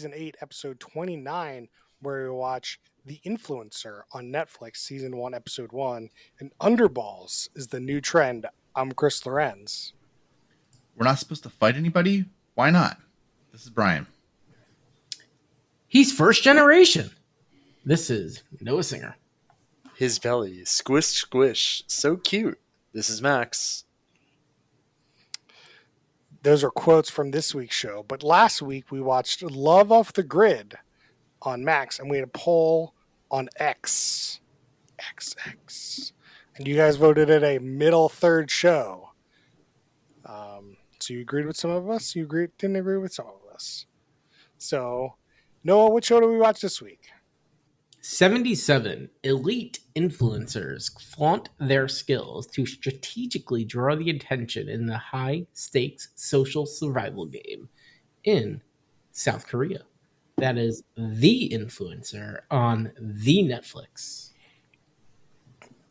Season 8, Episode 29, where we watch The Influencer on Netflix, Season 1, Episode 1. And Underballs is the new trend. I'm Chris Lorenz. We're not supposed to fight anybody? Why not? This is Brian. He's first generation. This is Noah Singer. His belly, squish, squish, so cute. This is Max. Those are quotes from this week's show. But last week we watched Love Off the Grid on Max, and we had a poll on X. XX. And you guys voted it a middle third show. So you agreed with some of us, didn't agree with some of us. So, Noah, what show do we watch this week? 77 elite influencers flaunt their skills to strategically draw the attention in the high-stakes social survival game in South Korea. That is The Influencer on the Netflix.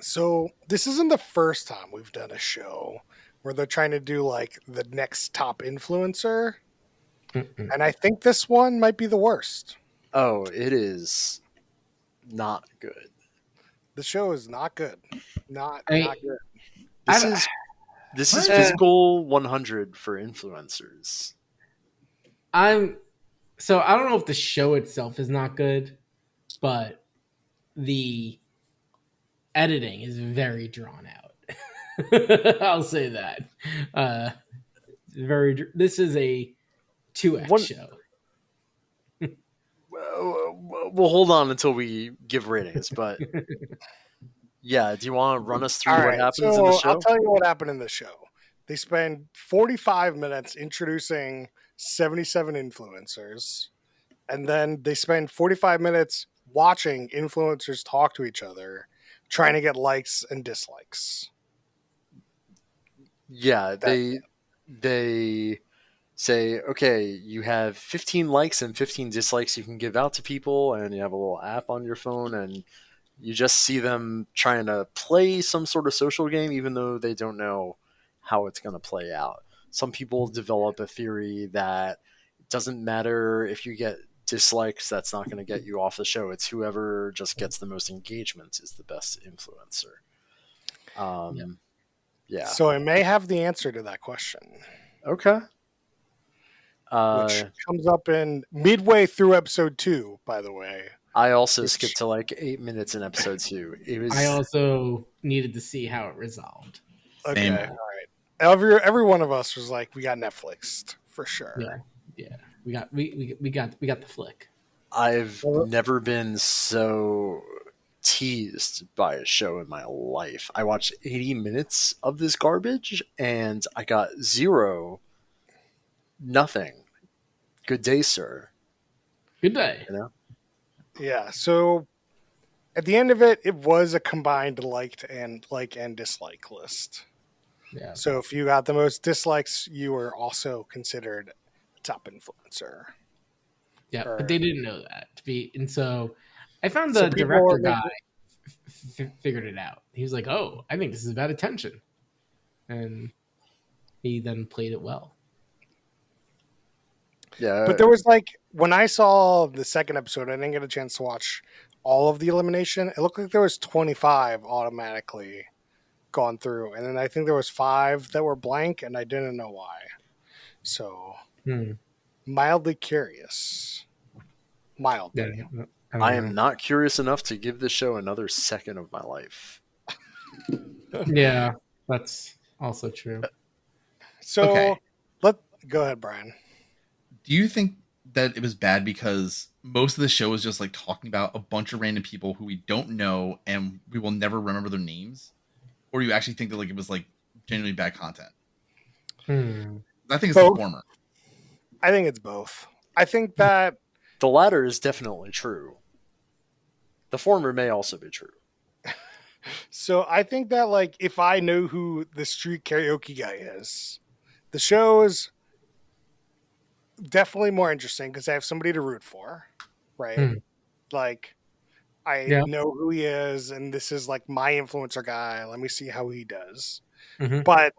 So this isn't the first time we've done a show where they're trying to do like the next top influencer. Mm-mm. And I think this one might be the worst. Oh, it is not good. The show is not good. Not good. This is physical 100 for influencers. So I don't know if the show itself is not good, but the editing is very drawn out. I'll say that. This is a 2X show. Well, hold on until we give ratings, but yeah, do you want to run us through what happens in the show? I'll tell you what happened in the show. They spend 45 minutes introducing 77 influencers, and then they spend 45 minutes watching influencers talk to each other, trying to get likes and dislikes. Yeah, they say, okay, you have 15 likes and 15 dislikes you can give out to people, and you have a little app on your phone, and you just see them trying to play some sort of social game, even though they don't know how it's going to play out. Some people develop a theory that it doesn't matter if you get dislikes, that's not going to get you off the show. It's whoever just gets the most engagement is the best influencer. Yeah. So I may have the answer to that question. Okay. Which comes up in midway through episode 2, by the way. I also skipped to like 8 minutes in episode 2. I also needed to see how it resolved. Okay, all right. Every one of us was like, we got Netflixed for sure. Yeah. We got the flick. I've never been so teased by a show in my life. I watched 80 minutes of this garbage and I got nothing. Good day, sir. Good day. You know? Yeah. So at the end of it, it was a combined like and dislike list. Yeah. So if you got the most dislikes, you were also considered a top influencer. Yeah, but they didn't know that. And so I found the director guy figured it out. He was like, "Oh, I think this is about attention," and he then played it well. Yeah, but there was like when I saw the second episode, I didn't get a chance to watch all of the elimination. It looked like there was 25 automatically gone through, and then I think there was 5 that were blank, and I didn't know why. So mildly curious. Mildly. Yeah, I am not curious enough to give this show another second of my life. Yeah, that's also true. So go ahead, Brian. Do you think that it was bad because most of the show is just like talking about a bunch of random people who we don't know and we will never remember their names? Or do you actually think that like it was like genuinely bad content? I think it's the former. I think it's both. I think that the latter is definitely true. The former may also be true. So I think that like if I know who the street karaoke guy is, the show is definitely more interesting because I have somebody to root for, right? Like I know who he is, and this is like my influencer guy. Let me see how he does. But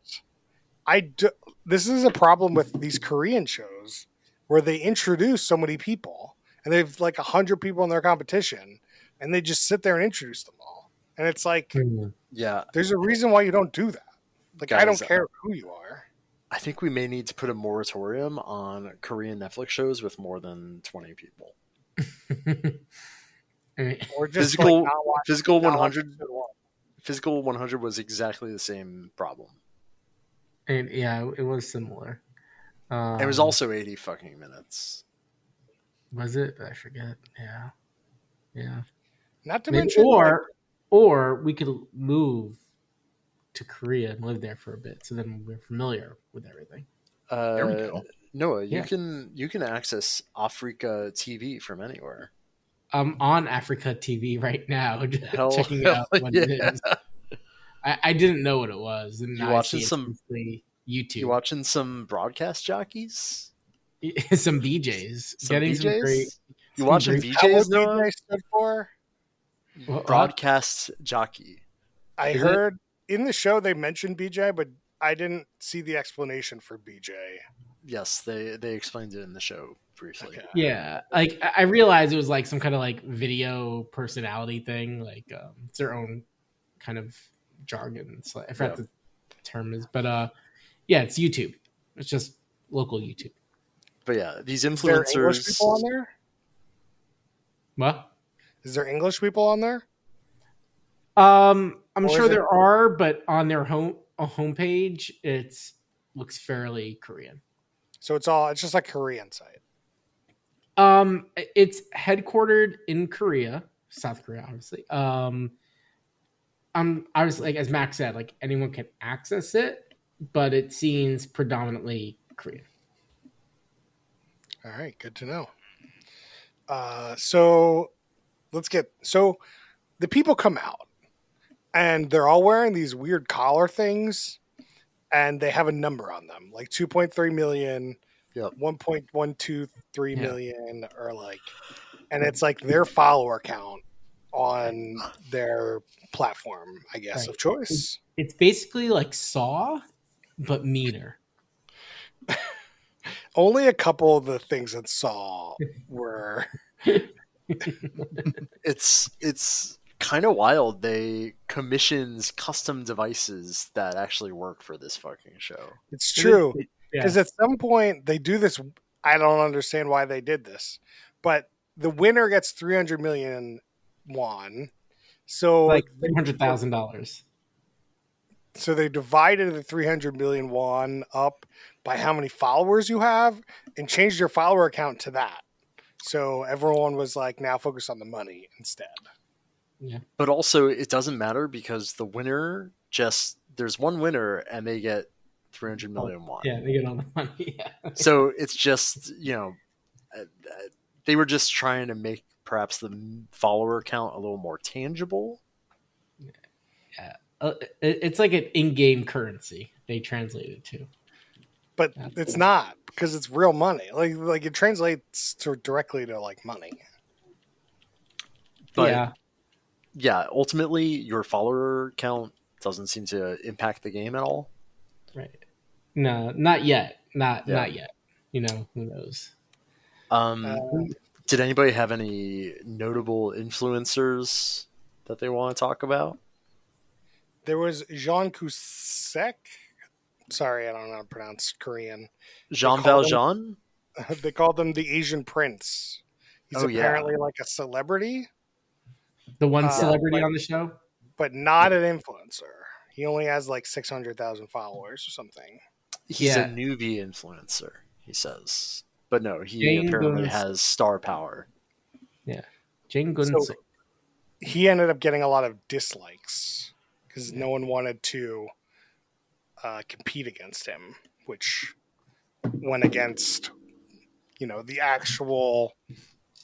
this is a problem with these Korean shows where they introduce so many people and they've like 100 people in their competition, and they just sit there and introduce them all. And it's like, Yeah, there's a reason why you don't do that. Like, I don't guys, care who you are. I think we may need to put a moratorium on Korean Netflix shows with more than 20 people. Or just Physical, like not watch, physical not watch 100, episode one. physical 100 was exactly the same problem. And yeah, it was similar. It was also 80 fucking minutes. Was it? I forget. Yeah. Not to Maybe, mention, or we could move to Korea and live there for a bit, so then we're familiar with everything. There we go. Noah, Yeah. you can access Africa TV from anywhere. I'm on Africa TV right now, checking hell out what it is. I didn't know what it was, and You now watching I see some- it's basically YouTube. You watching some broadcast jockeys? Some BJs, Some getting BJs? some great. You some watching great- how BJs, what Noah? BJ stood for? What? Broadcast jockey. I Is it? heard in the show they mentioned BJ, but I didn't see the explanation for BJ. Yes, they explained it in the show briefly. Okay. Yeah, like I realized it was like some kind of like video personality thing. Like it's their own kind of jargon. It's like, I forgot the term is, but yeah, it's YouTube. It's just local YouTube. But yeah, these Is there English influencers. people on there? What? Is there English people on there? I'm Or sure is it- there are, but on their homepage, it looks fairly Korean. So it's just like Korean site. It's headquartered in Korea, South Korea, obviously. I was like, as Max said, like anyone can access it, but it seems predominantly Korean. All right, good to know. So the people come out and they're all wearing these weird collar things and they have a number on them, like 2.3 million, Yep. 1.123 million, or like, and it's like their follower count on their platform, I guess, Right. of choice. It's basically like Saw, but meaner. Only a couple of the things that Saw were. It's kind of wild. They commissions custom devices that actually work for this fucking show. It's true. Yeah. Because at some point they do this. I don't understand why they did this, but the winner gets 300 million won. So Like $300,000. so they divided the 300 million won up by how many followers you have and changed your follower count to that. So everyone was like now focused on the money instead. But also, it doesn't matter because the winner there's one winner and they get 300 million won. Yeah, they get all the money. Yeah. So it's just, they were just trying to make perhaps the follower count a little more tangible. It's like an in-game currency they translate it to. But it's not, because it's real money. Like it translates directly to like money. But yeah, ultimately your follower count doesn't seem to impact the game at all. Right. No, not yet. Not yet. Who knows? Did anybody have any notable influencers that they want to talk about? There was Jean Cusack. Sorry, I don't know how to pronounce Korean. Jean call Valjean? They called him the Asian Prince. He's Oh, yeah. apparently like a celebrity, The one Yeah, celebrity like- on the show? but not an influencer. He only has like 600,000 followers or something. He's Yeah. a newbie influencer, he says. But no, he Jane apparently Guns- has star power. Jane Gunson. So he ended up getting a lot of dislikes because no one wanted to compete against him, which went against, the actual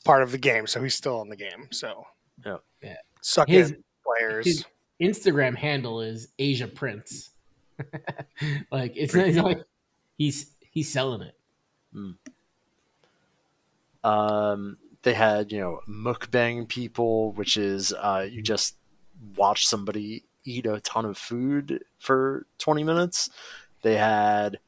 part of the game. So he's still in the game. So Yeah. Yeah. Suck His- it, players. his Instagram handle is Asia Prince. Like it's not like he's selling it. They had, mukbang people, which is you just watch somebody eat a ton of food for 20 minutes. They had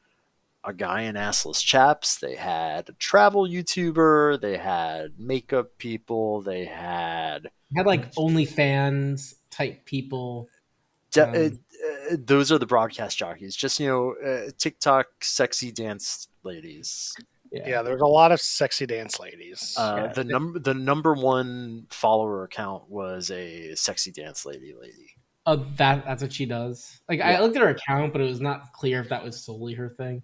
a guy in assless chaps. They had a travel YouTuber. They had makeup people. They had Had like OnlyFans type people. those are the broadcast jockeys. Just TikTok sexy dance ladies. Yeah, there's a lot of sexy dance ladies. Yeah. The number one follower account was a sexy dance lady. That's what she does. Like I Yeah. looked at her account, but it was not clear if that was solely her thing.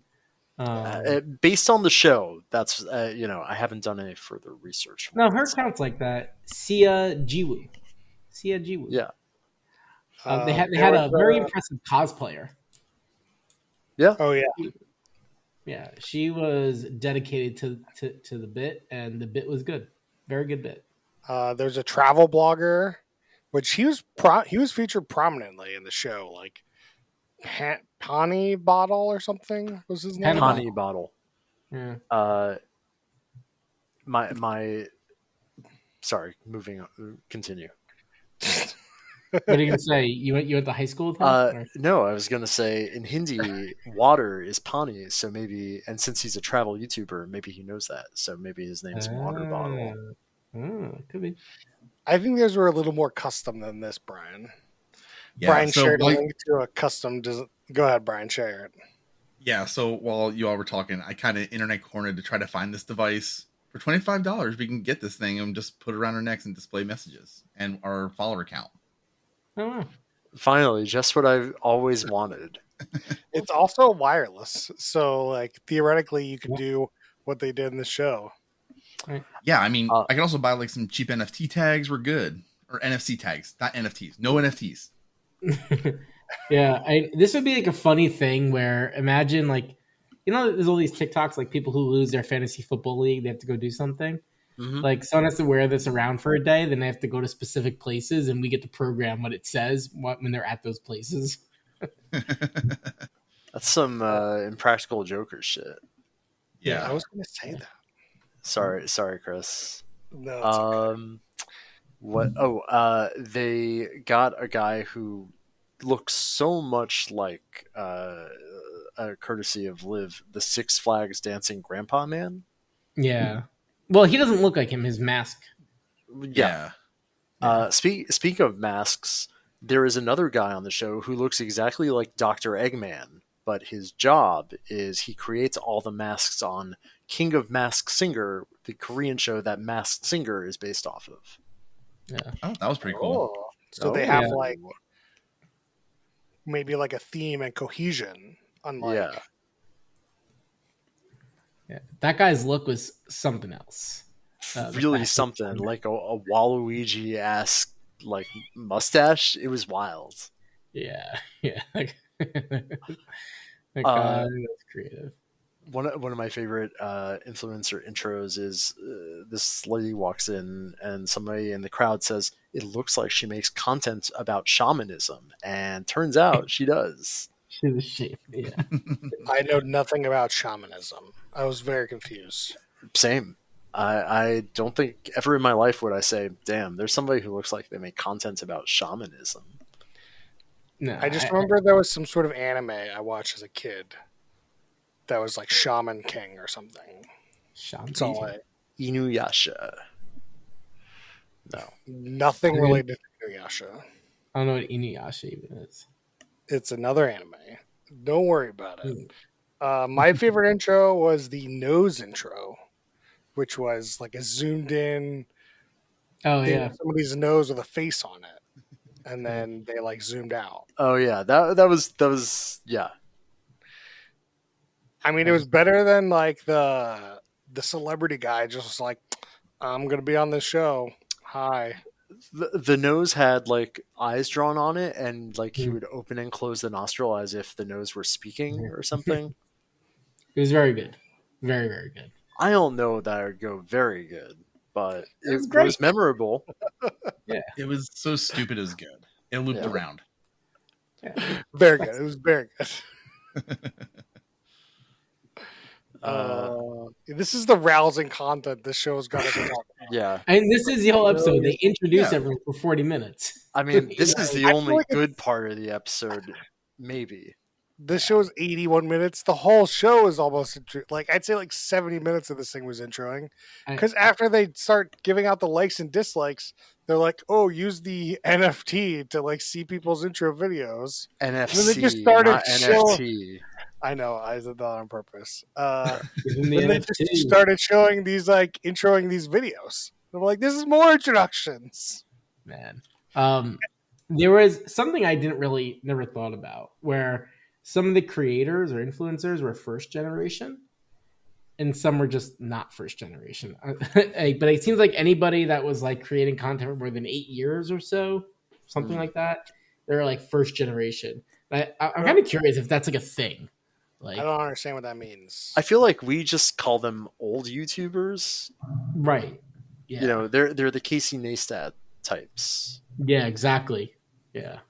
Based on the show, that's I haven't done any further research. No, her account's like that. Sia Jiwoo. Yeah. They had there a was, very impressive cosplayer. Yeah. Oh yeah, Yeah, she was dedicated to the bit, and the bit was good. Very good bit. there's a travel blogger, which he was featured prominently in the show, like Pani Bottle or something was his name. Hannibal. Honey bottle. Yeah. My sorry, moving on, continue. What are you gonna say? You went to high school with him? Or- No, I was gonna say in Hindi, water is pani. So maybe, and since he's a travel YouTuber, maybe he knows that. So maybe his name's Water Bottle. Could be. I think theirs were a little more custom than this, Brian. Yeah, Brian so shared a like, link to a custom. Go ahead, Brian, share it. yeah, so while you all were talking, I kind of internet cornered to try to find this device. For $25, we can get this thing and just put it around our necks and display messages and our follower count. Oh, Finally, just what I've always wanted. It's also wireless, so like theoretically, you could do what they did in the show. Yeah, I mean, Uh, I can also buy like some cheap NFT tags. We're good. Or NFC tags, not NFTs. No NFTs. yeah. This would be like a funny thing where imagine like, there's all these TikToks like people who lose their fantasy football league, they have to go do something. Mhm. Like someone has to wear this around for a day, then they have to go to specific places, and we get to program what it says when they're at those places. That's some impractical Joker shit. Yeah. I was going to say that. Sorry, Chris. No, it's okay. What? They got a guy who looks so much like courtesy of Liv, the Six Flags dancing grandpa man. Yeah. Well, he doesn't look like him. His mask. Yeah. Speak of masks, there is another guy on the show who looks exactly like Dr. Eggman, but his job is he creates all the masks on King of Masked Singer, the Korean show that Masked Singer is based off of. Yeah. Oh, that was pretty cool. Oh, so they have yeah. like maybe like a theme and cohesion, unlike Yeah. Yeah. That guy's look was something else. Really back- something like a Waluigi ass like mustache. It was wild. Yeah. Yeah. That guy was creative. One of my favorite influencer intros is this lady walks in and somebody in the crowd says it looks like she makes content about shamanism, and turns out she does. She's a shape. Yeah. I know nothing about shamanism. I was very confused. Same. I don't think ever in my life would I say, damn, there's somebody who looks like they make content about shamanism. No, I just remember there was some sort of anime I watched as a kid that was like Shaman King or something. That's all Inuyasha. No. nothing related to Inuyasha. I don't know what Inuyasha even is. It's another anime. Don't worry about it. My favorite intro was the nose intro, which was like a zoomed in Oh thing yeah. of somebody's nose with a face on it, and then they like zoomed out. Oh yeah, that was yeah. I mean, it was better than like the celebrity guy just was like, I'm gonna be on this show. Hi. The nose had like eyes drawn on it, and like he would open and close the nostril as if the nose were speaking or something. It was very good. Very, very good. I don't know that I would go very good, but It was it great. was memorable. It was so stupid it was good. It looped Yeah. around. Very good. It was very good. This is the rousing content this show has got us talking about. Yeah, And this is the whole episode. They introduce Yeah. everyone for 40 minutes. I mean, this is the I feel only like good part of the episode, maybe. This show is 81 minutes. The whole show is almost like I'd say like 70 minutes of this thing was introing. Because after they start giving out the likes and dislikes, they're like, "Oh, use the NFT to like see people's intro videos." NFC, And then they just started not showing. NFT. I know, I did that on purpose. Isn't the Then they NFT? just started showing these like introing these videos. I'm like, this is more introductions. Man. There was something I never thought about where some of the creators or influencers were first generation and some were just not first generation. But it seems like anybody that was like creating content for more than 8 years or so, something like that, they're like first generation. I'm kind of curious if that's like a thing. Like, I don't understand what that means. I feel like we just call them old YouTubers. right. Yeah. You know, they're the Casey Neistat types. Yeah, exactly. Yeah.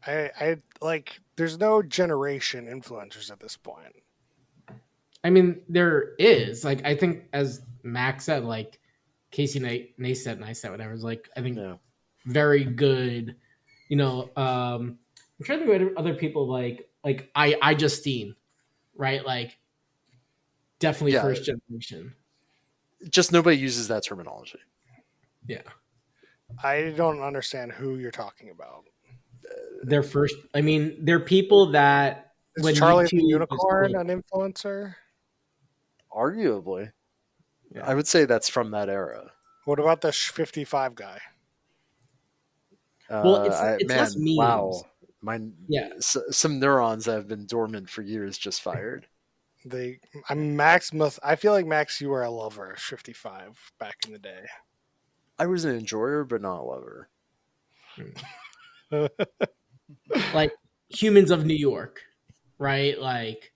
I like there's no generation influencers at this point. I mean, there is. Like, I think as Max said, like Casey Neistat, whatever, is like, I think very good. You know, I'm trying to think of other people like I Justine, right? Like, definitely first generation. Just nobody uses that terminology. Yeah. I don't understand who you're talking about. They're first. I mean, they're people that is Charlie the Unicorn an influencer? Arguably, I would say that's from that era. What about the 55 guy? Well, it's less memes. Wow, some neurons that have been dormant for years just fired. I feel like Max, you were a lover of 55 back in the day. I was an enjoyer, but not a lover. Like Humans of New York, right? Like,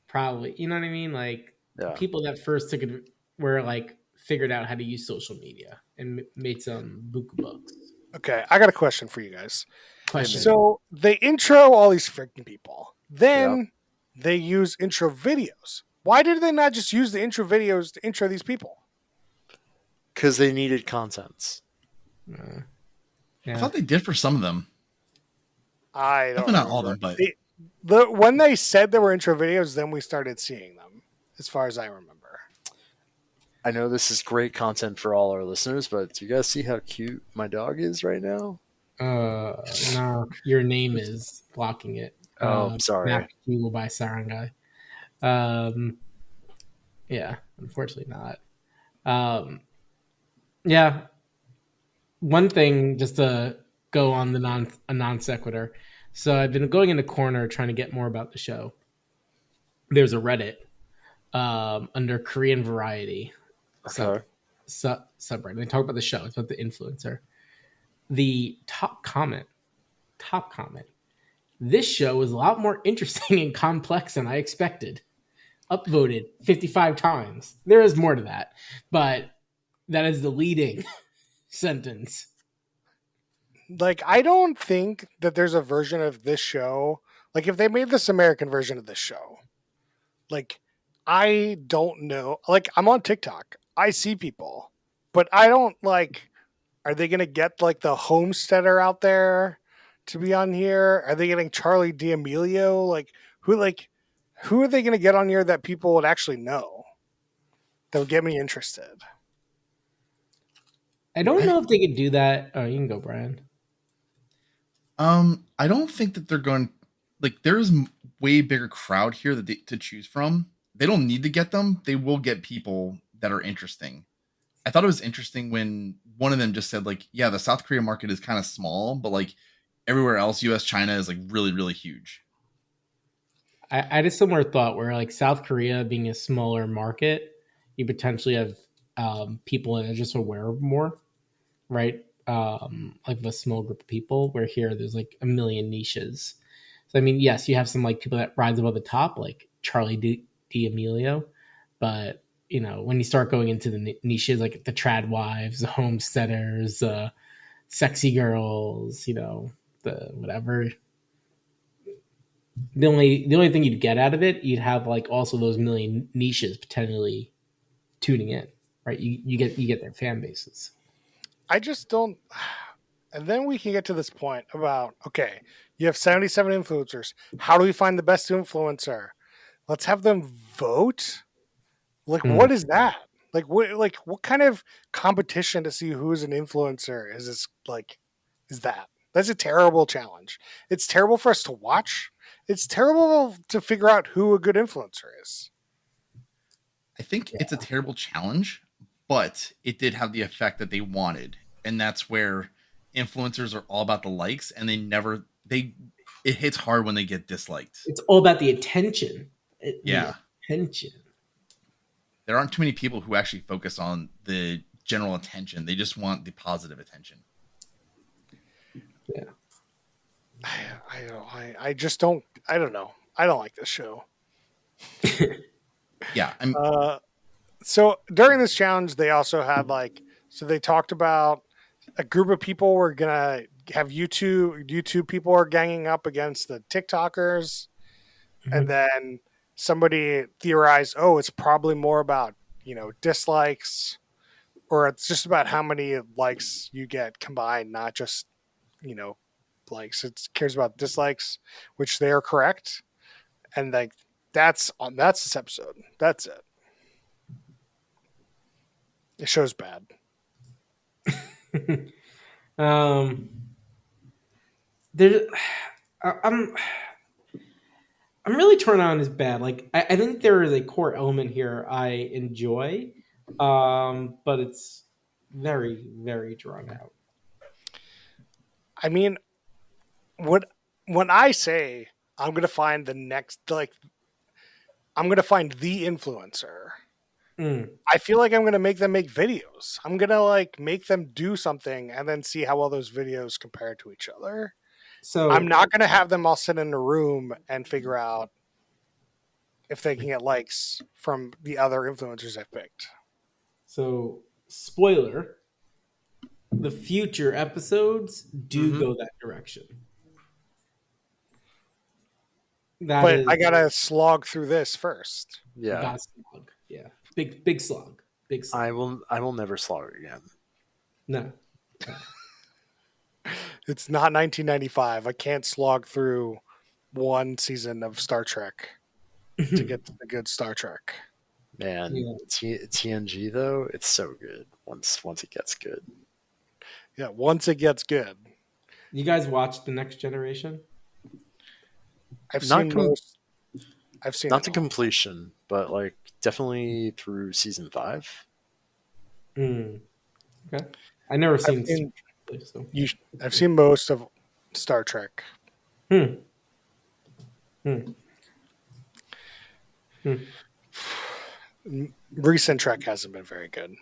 probably, you know what I mean? Like, people that first took it were like figured out how to use social media and made some buku bucks. Okay, I got a question for you guys. Question. So they intro all these freaking people. Then they use intro videos. Why did they not just use the intro videos to intro these people? Because they needed contents. I thought they did for some of them. I don't know. Not all of them, but when they said there were intro videos, then we started seeing them, as far as I remember. I know this is great content for all our listeners, but do you guys see how cute my dog is right now? No, your name is blocking it. Oh, sorry. Google by Sarangai. Yeah, unfortunately not. Yeah. One thing, just to go on a non sequitur. So I've been going in the corner trying to get more about the show. There's a Reddit under Korean Variety subreddit. They talk about the show. It's about the influencer. The top comment. This show is a lot more interesting and complex than I expected. Upvoted 55 times. There is more to that, but that is the leading sentence. Like, I don't think that there's a version of this show. Like, if they made this American version of this show, like, I don't know. Like, I'm on TikTok. I see people, but I don't like. Are they going to get like the homesteader out there to be on here? Are they getting Charlie D'Amelio? Like, who are they going to get on here that people would actually know? That would get me interested. I don't know if they could do that. Oh, you can go, Brian. I don't think that they're going. Like, there's way bigger crowd here to choose from. They don't need to get them. They will get people that are interesting. I thought it was interesting when one of them just said, like, yeah, the South Korea market is kind of small, but like everywhere else, US, China is like really, really huge. I had a similar thought where like South Korea being a smaller market, you potentially have people that are just aware more, right? Like a small group of people, where here there's like a million niches. So I mean, yes, you have some like people that rise above the top, like Charlie D'Amelio, but you know, when you start going into the niches, like the trad wives, the homesteaders, sexy girls, you know, the whatever. The only thing you'd get out of it, you'd have like also those million niches potentially tuning in, right? You get their fan bases. I just don't. And then we can get to this point about, okay, you have 77 influencers. How do we find the best influencer? Let's have them vote. Like, Hmm. what is that? What kind of competition to see who's an influencer is this like? Is that? That's a terrible challenge. It's terrible for us to watch. It's terrible to figure out who a good influencer is. I think it's a terrible challenge, but it did have the effect that they wanted, and that's where influencers are all about the likes, and they it hits hard when they get disliked. It's all about the attention. Yeah, The attention. there aren't too many people who actually focus on the general attention. They just want the positive attention. Yeah. I just don't. I don't know. I don't like this show. Yeah, I'm So during this challenge, they also had so they talked about a group of people were gonna have YouTube people are ganging up against the TikTokers, and then somebody theorized, oh, it's probably more about dislikes, or it's just about how many likes you get combined, not just you know likes. It cares about dislikes, which they are correct, and that's this episode. That's it. The show's bad. um, there, I'm really torn on is bad. Like I think there is a core element here I enjoy, but it's very very drawn out. I mean, what when I say I'm gonna find I'm gonna find the influencer. Mm. I feel like I'm gonna make them make videos. I'm gonna make them do something and then see how well those videos compare to each other. So I'm not gonna have them all sit in a room and figure out if they can get likes from the other influencers I picked. So spoiler: the future episodes do go that direction. That But is I gotta slog through this first. Yeah, that slog. Yeah, big slog. Big slog. I will never slaughter again. No. It's not 1995. I can't slog through one season of Star Trek to get to the good Star Trek. Man, Yeah. TNG though, it's so good once it gets good. Yeah, once it gets good. You guys watched The Next Generation? I've Not seen com- most. I've seen Not it to all. completion, but like definitely through season 5. Mm. Okay. I never seen. seen- So. I've seen most of Star Trek. Hmm. Hmm. Hmm. Recent Trek hasn't been very good.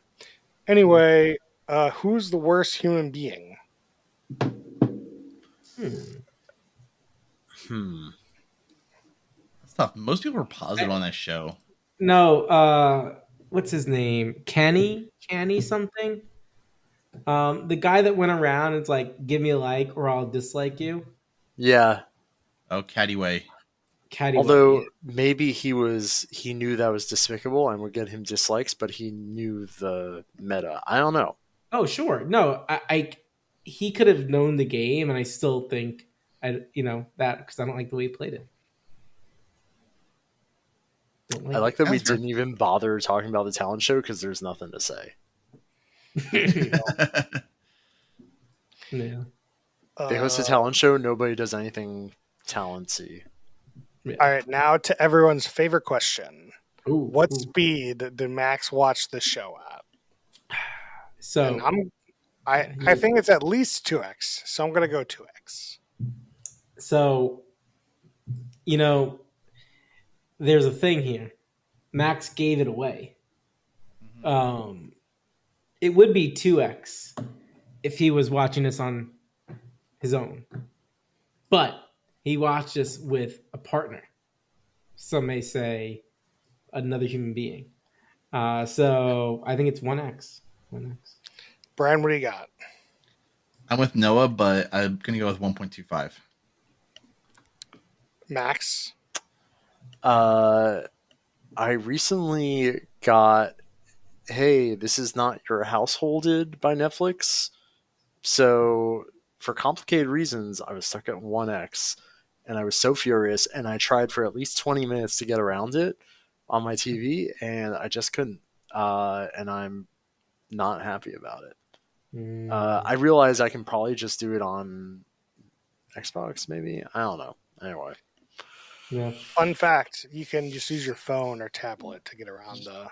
Anyway, who's the worst human being? That's tough. Most people were positive on that show. No. What's his name? Kenny something. The guy that went around and's like, "Give me a like, or I'll dislike you." Yeah. Oh, Caddy Caddy. Although maybe he knew that was despicable and would get him dislikes, but he knew the meta. I don't know. Oh, sure. No, he could have known the game, and I still think that because I don't like the way he played it. I like that we That's fair. didn't even bother talking about the talent show because there's nothing to say. Yeah. They host a talent show. Nobody does anything talenty. Yeah. All right, now to everyone's favorite question: what Ooh. speed did Max watch the show at? So And I think it's at least 2x, so I'm gonna go 2x. So, there's a thing here. Max gave it away. It would be 2x if he was watching this on his own. But he watched this with a partner. Some may say another human being. So I think it's 1x. 1x. Brian, what do you got? I'm with Noah, but I'm gonna go with 1.25. Max? I recently got, hey, this is not your householded by Netflix. So for complicated reasons, I was stuck at 1x, and I was so furious, and I tried for at least 20 minutes to get around it on my TV, and I just couldn't. And I'm not happy about it. I realize I can probably just do it on Xbox, maybe. I don't know. Anyway, Yeah. Fun fact: you can just use your phone or tablet to get around the.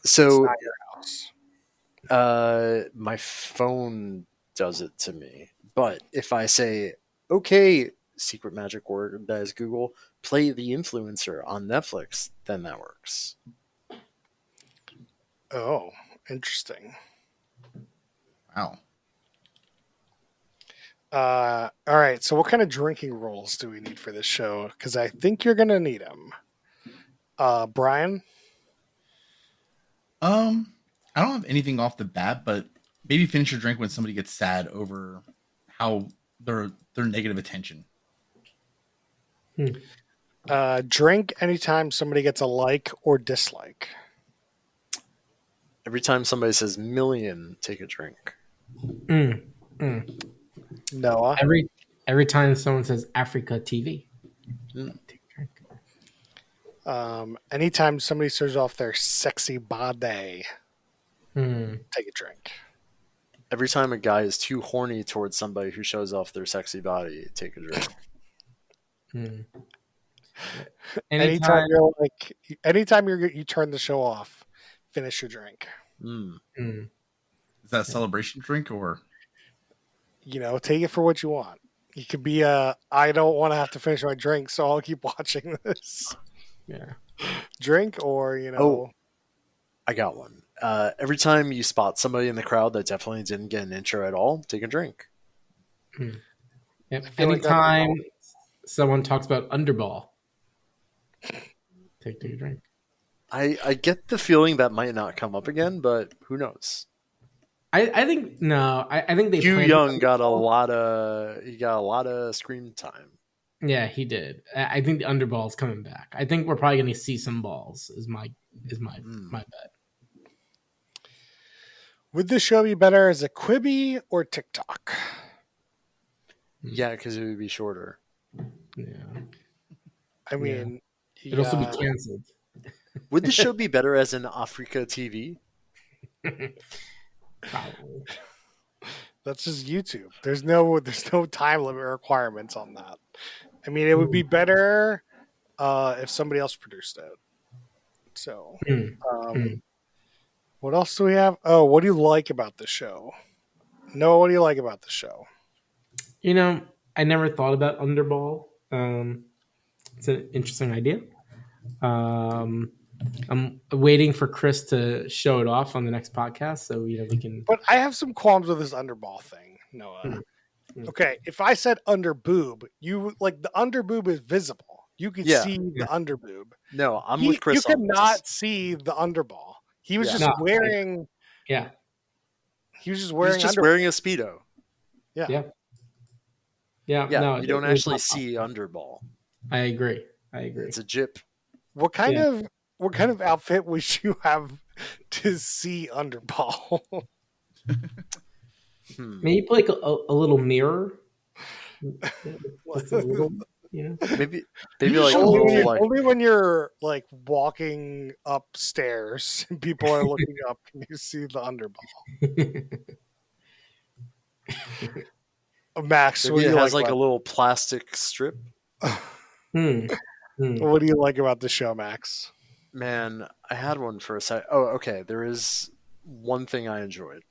It's so not your house. my phone does it to me. But if I say, okay, secret magic word that is Google, play The Influencer on Netflix, then that works. Oh, interesting. Wow. All right. So, what kind of drinking rules do we need for this show? Because I think you're gonna need them. Brian. I don't have anything off the bat, but maybe finish your drink when somebody gets sad over how their negative attention. Drink anytime somebody gets a like or dislike. Every time somebody says million, take a drink. Noah. Every time someone says Africa TV, take a drink. Anytime somebody shows off their sexy body, take a drink. Every time a guy is too horny towards somebody who shows off their sexy body, take a drink. Anytime you turn the show off, finish your drink. Is that a celebration drink or? Take it for what you want. You could be I don't want to have to finish my drink, so I'll keep watching this. Yeah. Drink or, Oh, I got one. Every time you spot somebody in the crowd that definitely didn't get an intro at all, take a drink. Yep. feel like Anytime someone talks about underball, take a drink. I get the feeling that might not come up again, but who knows? I think no. I think they. Hugh planned Young it. got a lot of screen time. Yeah, he did. I think the underball is coming back. I think we're probably going to see some balls. Is my bet. would this show be better as a Quibi or TikTok? Yeah, because it would be shorter. Yeah. I mean, It'd also be canceled. Would the show be better as an Africa TV? Probably. That's just YouTube. There's no time limit requirements on that. I mean, it would be better if somebody else produced it. So, what else do we have? Oh, what do you like about the show? Noah, what do you like about the show? I never thought about underball. It's an interesting idea. I'm waiting for Chris to show it off on the next podcast, so we can. But I have some qualms with this underball thing, Noah. Okay, if I said under boob, you like the under boob is visible. You could see the under boob. No, I'm with Chris. You cannot see the underball. He was just wearing. Yeah. He was just wearing. He's just wearing a Speedo. Yeah. No, you don't actually see underball. I agree. It's a jip. What kind of outfit would you have to see underball? Maybe like a little mirror. Just a little, Maybe like a little like only when you're like walking upstairs and people are looking up can you see the underball. Max, maybe it has like a little plastic strip. What do you like about the show, Max? Man, I had one for a sec. Oh, okay. There is one thing I enjoyed.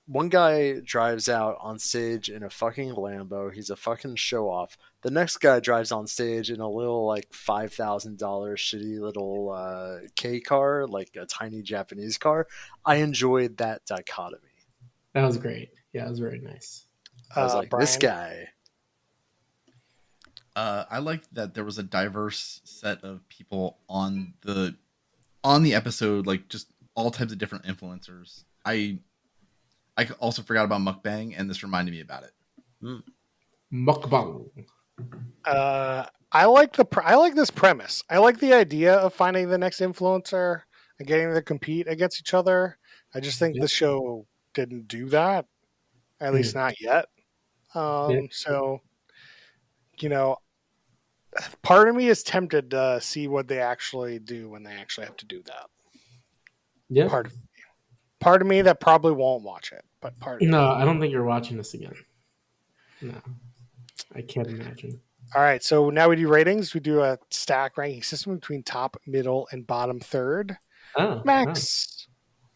One guy drives out on stage in a fucking Lambo. He's a fucking show off. The next guy drives on stage in a little like $5,000 shitty little K car, like a tiny Japanese car. I enjoyed that dichotomy. That was great. Yeah, it was very nice. I was like, Brian? this guy. I liked that there was a diverse set of people on the episode, like just all types of different influencers. I also forgot about mukbang, and this reminded me about it. Mukbang. I like this premise. I like the idea of finding the next influencer and getting them to compete against each other. I just think the show didn't do that. at least not yet. So, you know, part of me is tempted to see what they actually do when they actually have to do that. Yeah. Part of me that probably won't watch it, but part of No, me. I don't think you're watching this again. No, I can't imagine. All right, so now we do ratings. We do a stack ranking system between top, middle, and bottom third. Oh, Max,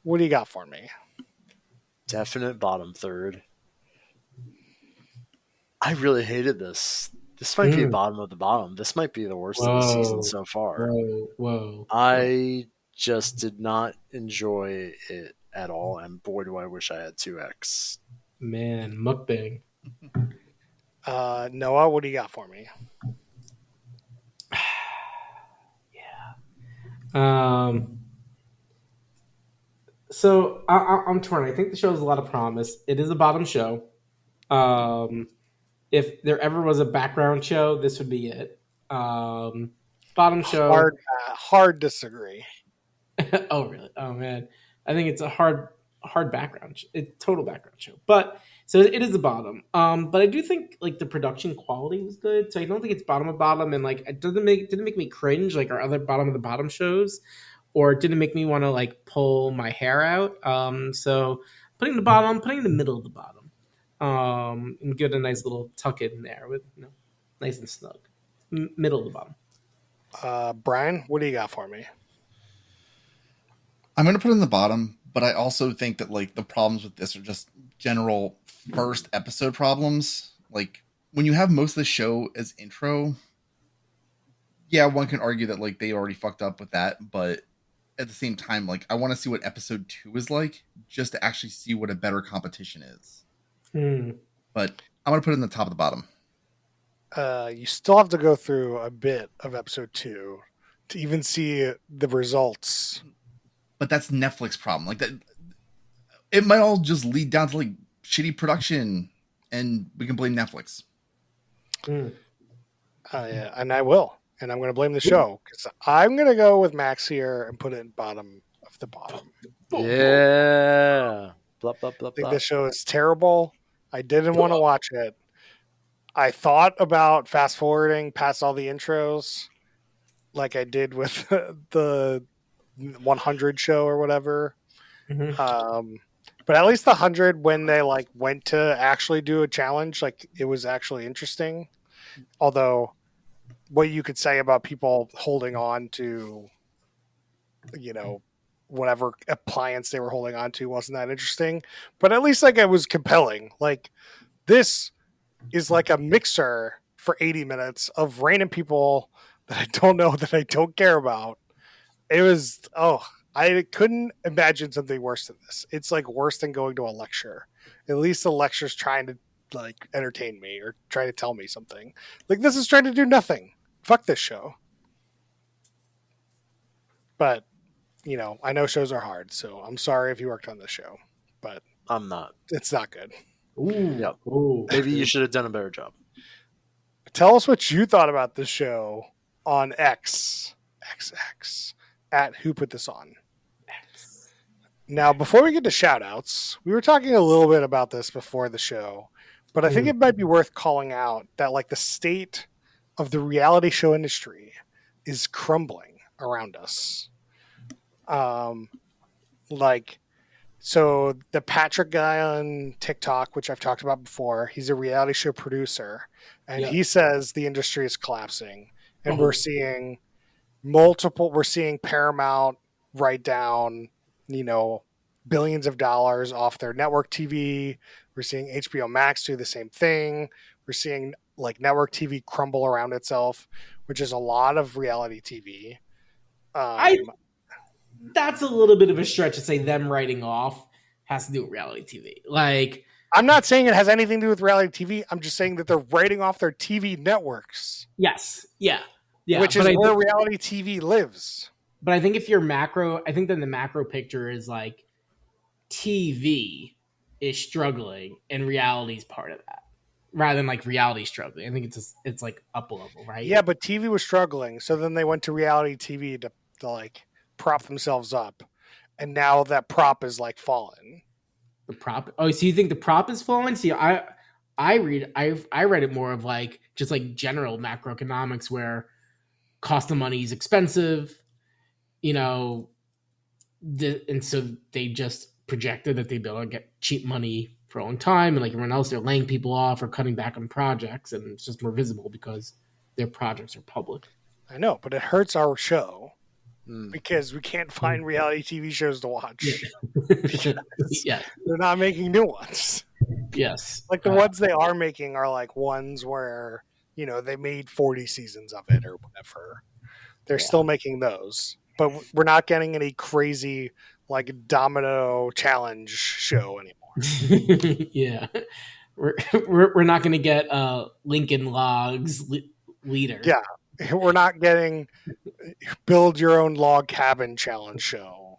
what do you got for me? Definite bottom third. I really hated this. This might be bottom of the bottom. This might be the worst of the season so far. Whoa. I just did not enjoy it at all, and boy, do I wish I had 2X. Man, mukbang. Noah, what do you got for me? So I'm torn. I think the show has a lot of promise. It is a bottom show. If there ever was a background show, this would be it. Bottom show. Hard disagree. Oh really? Oh man, I think it's a hard background. It's total background show. But so it is the bottom. But I do think like the production quality was good. So I don't think it's bottom of bottom, and like it didn't make me cringe like our other bottom of the bottom shows, or it didn't make me want to like pull my hair out. So putting the bottom, putting the middle of the bottom, and get a nice little tuck in there with nice and snug, middle of the bottom. Brian, what do you got for me? I'm going to put it in the bottom, but I also think that like the problems with this are just general first episode problems. Like when you have most of the show as intro, yeah, one can argue that like they already fucked up with that, but at the same time, like I want to see what episode 2 is like just to actually see what a better competition is. But I'm going to put it in the top of the bottom. You still have to go through a bit of episode 2 to even see the results. But that's Netflix problem. Like that, it might all just lead down to like shitty production, and we can blame Netflix. Yeah, and I will, and I'm going to blame the show because I'm going to go with Max here and put it in bottom of the bottom. Yeah. Blah, blah, blah, I think blah. the show is terrible. I didn't want to watch it. I thought about fast forwarding past all the intros, like I did with the 100 show or whatever. But at least the 100, when they like went to actually do a challenge, like it was actually interesting. Although what you could say about people holding on to, whatever appliance they were holding on to wasn't that interesting. But at least like it was compelling. Like this is like a mixer for 80 minutes of random people that I don't know, that I don't care about. It was, I couldn't imagine something worse than this. It's like worse than going to a lecture. At least the lecture's trying to like entertain me or try to tell me something. Like this is trying to do nothing. Fuck this show. But, I know shows are hard, so I'm sorry if you worked on this show, but I'm not. it's not good. Ooh. Yep. Ooh. Maybe you should have done a better job. Tell us what you thought about this show on XX at Who Put This On. Now, before we get to shout outs, we were talking a little bit about this before the show, but I think it might be worth calling out that like the state of the reality show industry is crumbling around us. So the Patrick guy on TikTok, which I've talked about before, he's a reality show producer, and he says the industry is collapsing, and we're seeing Paramount write down, billions of dollars off their network TV. We're seeing HBO Max do the same thing. We're seeing like network TV crumble around itself, which is a lot of reality TV. That's a little bit of a stretch to say them writing off has to do with reality TV. Like, I'm not saying it has anything to do with reality TV. I'm just saying that they're writing off their TV networks. Yes. Yeah. Which is where reality TV lives. But I think if you're macro, I think then the macro picture is like TV is struggling and reality is part of that. Rather than like reality struggling. I think it's like up a level, right? Yeah, but TV was struggling. So then they went to reality TV to like prop themselves up. And now that prop is like fallen. The prop. Oh, so you think the prop is flowing? See, I read it more of like just like general macroeconomics where cost of money is expensive, you know, and so they just projected that they'd be able to get cheap money for a long time, and like everyone else, they're laying people off or cutting back on projects, and it's just more visible because their projects are public. I know, but it hurts our show Mm. because we can't find reality TV shows to watch. Yeah. They're not making new ones. Yes. Like the ones they are making are like ones where, they made 40 seasons of it or whatever. They're still making those, but we're not getting any crazy like domino challenge show anymore. Yeah. We're not going to get Lincoln Logs leader. Yeah. We're not getting build your own log cabin challenge show.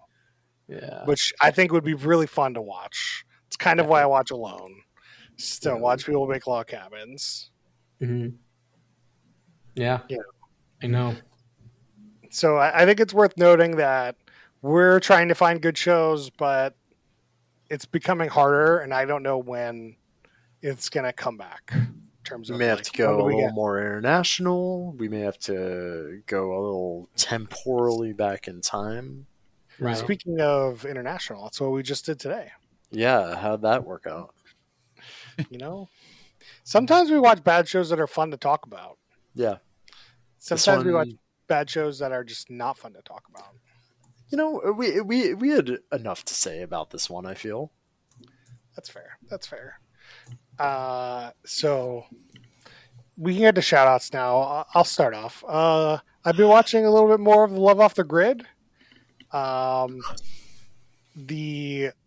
Yeah. Which I think would be really fun to watch. It's kind of why I watch Alone. Still watch people make log cabins. Mm-hmm. Yeah. Yeah. I know. So I think it's worth noting that we're trying to find good shows, but it's becoming harder, and I don't know when it's going to come back. In terms We of may have like, to go when a do we little get- more international. We may have to go a little temporally back in time. Right. Speaking of international, that's what we just did today. Yeah, how'd that work out? Sometimes we watch bad shows that are fun to talk about. Yeah. Sometimes we watch bad shows that are just not fun to talk about. We had enough to say about this one, I feel. That's fair. So we can get to shout outs now. I'll start off. I've been watching a little bit more of the Love Off the Grid. The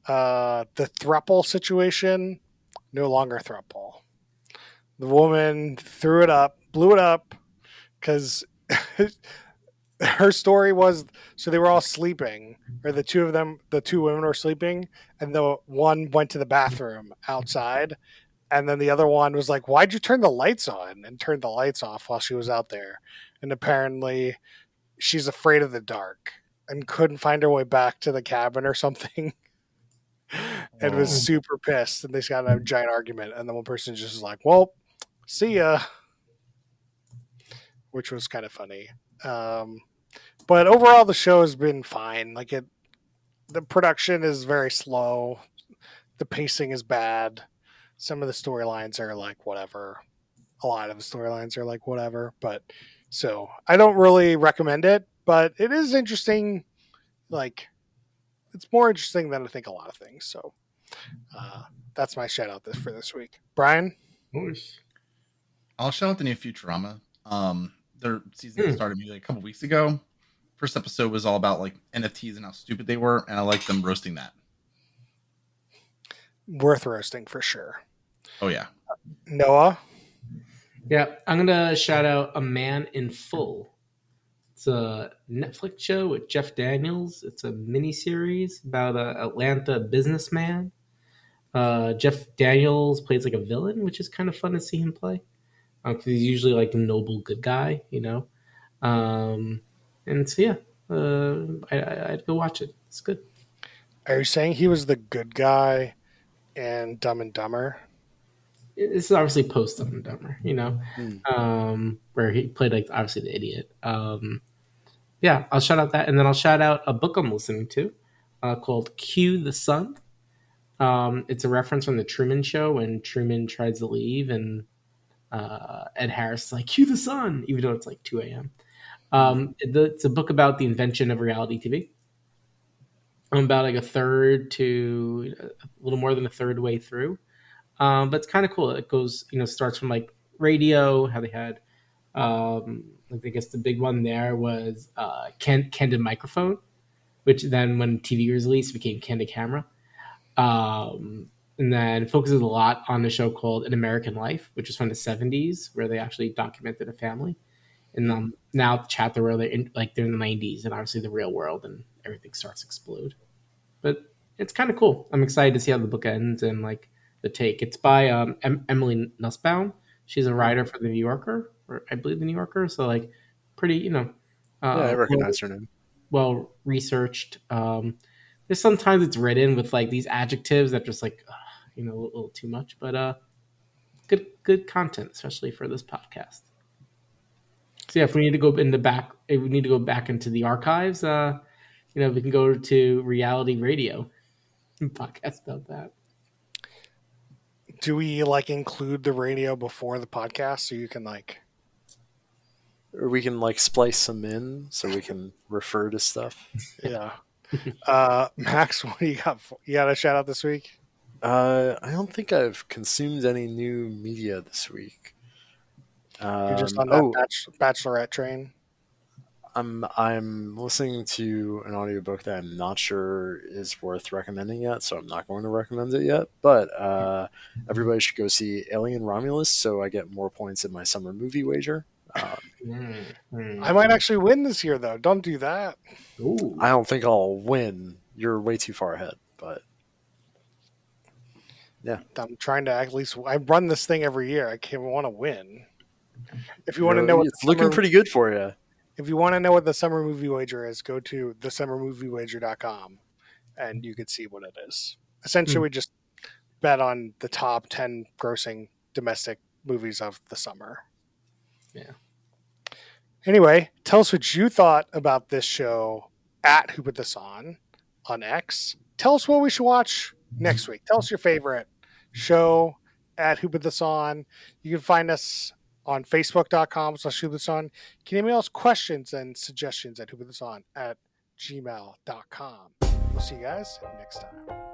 throuple situation, no longer throuple. The woman blew it up because her story was, so they were all sleeping, or the two women were sleeping, and the one went to the bathroom outside, and then the other one was like, why'd you turn the lights on? And turned the lights off while she was out there. And apparently she's afraid of the dark and couldn't find her way back to the cabin or something. And was super pissed, and they got in a giant argument, and then one person just was like, well, see ya, which was kind of funny. But overall the show has been fine. The production is very slow, the pacing is bad, some of the storylines are like whatever, a lot of the storylines are like whatever, but so I don't really recommend it, but it is interesting. Like, it's more interesting than I think a lot of things. So that's my shout out for this week. Brian? I'll shout out the new Futurama. Their season started maybe like a couple weeks ago. First episode was all about like NFTs and how stupid they were, and I like them roasting that. Worth roasting for sure. Oh yeah. Noah? Yeah, I'm gonna shout out A Man in Full. It's a Netflix show with Jeff Daniels. It's a miniseries about an Atlanta businessman. Jeff Daniels plays like a villain, which is kind of fun to see him play. Because he's usually like a noble good guy, and so yeah, I'd go watch it. It's good. Are you saying he was the good guy in Dumb and Dumber? This is obviously post Dumb and Dumber, where he played like obviously the idiot. Yeah, I'll shout out that, and then I'll shout out a book I'm listening to called Q the Sun. It's a reference from the Truman Show when Truman tries to leave, and Ed Harris is like, cue the sun, even though it's like 2 a.m. It's a book about the invention of reality TV. I'm about like a third to a little more than a third way through. But it's kind of cool. It goes, starts from like radio, how they had, I guess the big one there was Candid Microphone, which then when TV was released became Candid Camera. And then focuses a lot on a show called An American Life, which is from the 70s, where they actually documented a family. And now the chapter where they're in the 90s, and obviously the real world, and everything starts to explode. But it's kind of cool. I'm excited to see how the book ends and like the take. It's by Emily Nussbaum. She's a writer for the New Yorker, or I believe the New Yorker. So like pretty, I recognize her name. Well researched. there's sometimes it's written with like these adjectives that just like a little too much, but good content, especially for this podcast. So yeah, if we need to go back into the archives, we can go to Reality Radio and podcast about that. Do we like include the radio before the podcast so you can like? Or we can like splice some in so we can refer to stuff. Yeah. Max, what do you got? You got a shout out this week? I don't think I've consumed any new media this week. You're just on that Bachelorette train. I'm listening to an audiobook that I'm not sure is worth recommending yet, so I'm not going to recommend it yet. But everybody should go see Alien Romulus, so I get more points in my summer movie wager. I might actually win this year, though. Don't do that. Ooh. I don't think I'll win. You're way too far ahead, but yeah. I'm trying to at least. I run this thing every year. I can't want to win. If you want to know, it's looking pretty good for you. If you want to know what the summer movie wager is, go to thesummermoviewager.com and you can see what it is. Essentially, we just bet on the top 10 grossing domestic movies of the summer. Yeah. Anyway, tell us what you thought about this show at Who Put This On X. Tell us what we should watch next week. Tell us your favorite show at Who Put This On. You can find us on facebook.com/whoputthison. You can email us questions and suggestions at whoputthison@gmail.com. We'll see you guys next time.